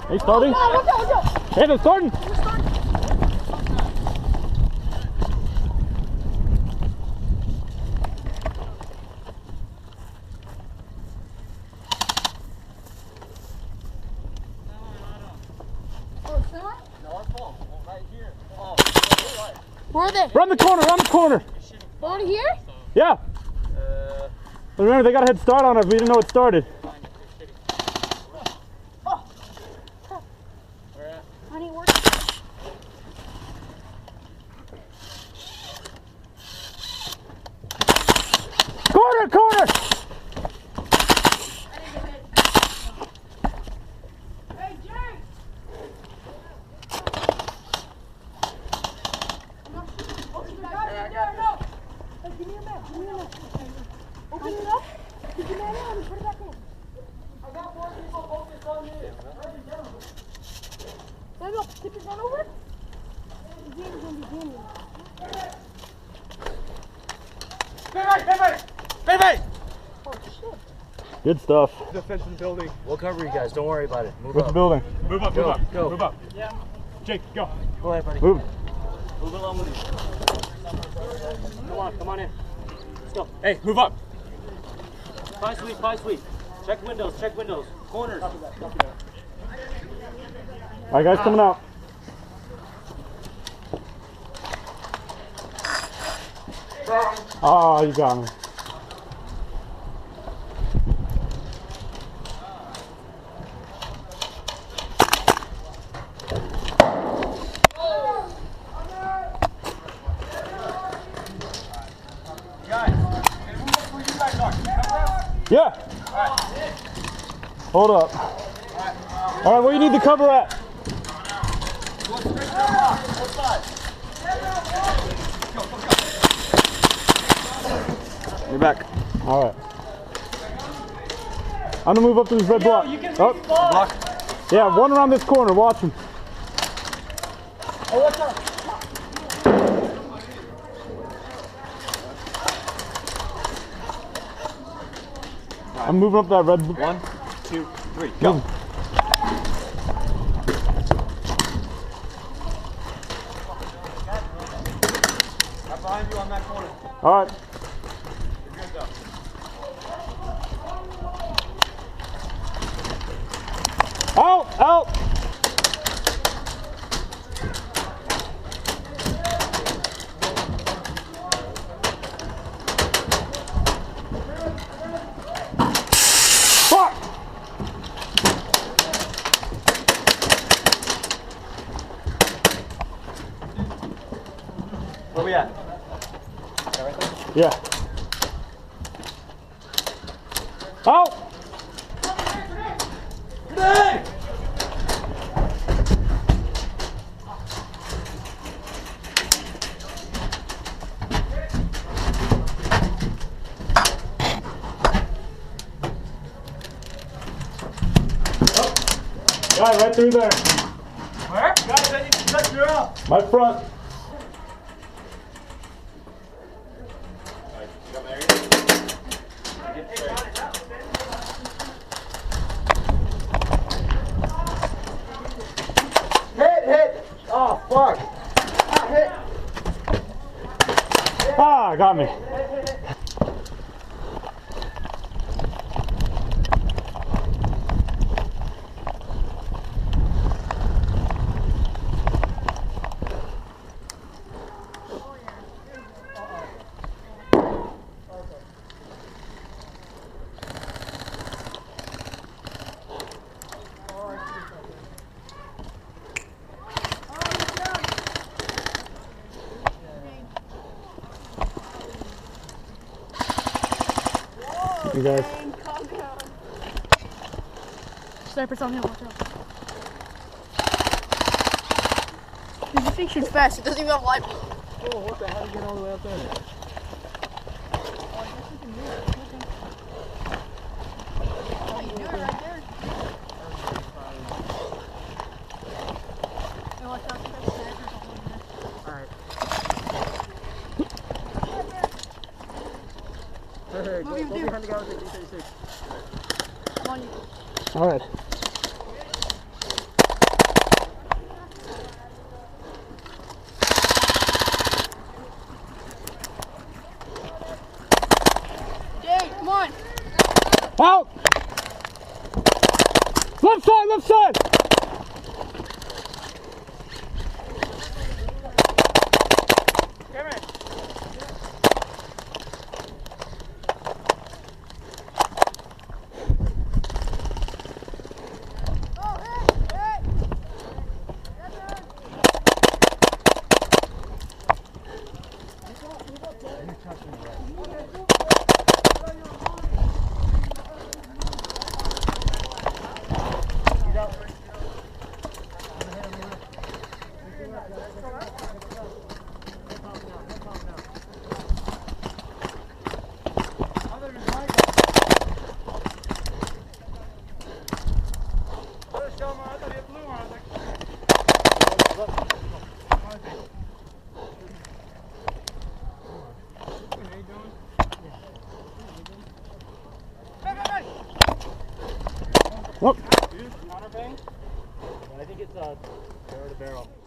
Hey, starting? Watch out. Hey, they're starting! Where are they? Run the corner, run the corner! They're already here? Yeah! But remember, they got a head start on us. We didn't know it started. I need work. Corner, corner! Hey, Jake! Hey, give me your mat. Give me your mat. Open it up. Get your mat out and put it back in. I got more people focused on me. Samuel, tip your gun over. The game is going to be gaming. Baby! Oh, shit. Good stuff. Defense in the building. We'll cover you guys. Don't worry about it. Move What's the up. building? Move up, Go, move up, go. move up. Yeah. Jake, go. Go ahead, buddy. Move. Move along with you. Come on in. Let's go. Hey, move up. Five sweep. Check windows. Corners. Alright, guys, coming out. Oh, you got me. Yeah. Hold up. All right, where you need the cover at? You're back. All right. I'm gonna move up to this red block. Oh. Block. Yeah, one around this corner. Watch him. Hey, what's up? I'm moving up that red. 1, 2, 3, go. Move. I'm behind you on that corner. All right. You're good though. Out. Fuck. Where we at? Yeah. Out. Hey! Guy right through there. Where? Guys, I need to touch you up. My front. Hit! Oh, fuck! Hit! Ah, got me. You guys. Sniper's on him, watch out. Dude, this thing shoots fast, it doesn't even have light. Oh, what the hell did you get all the way up there? Oh, you do it right there. Hey, watch out, there's snipers on there. Alright. Move, Go dude. behind the guy with the D36. Come on, you. All right. Left side, left side! Come here. Look. Counter bang? I think it's barrel to barrel.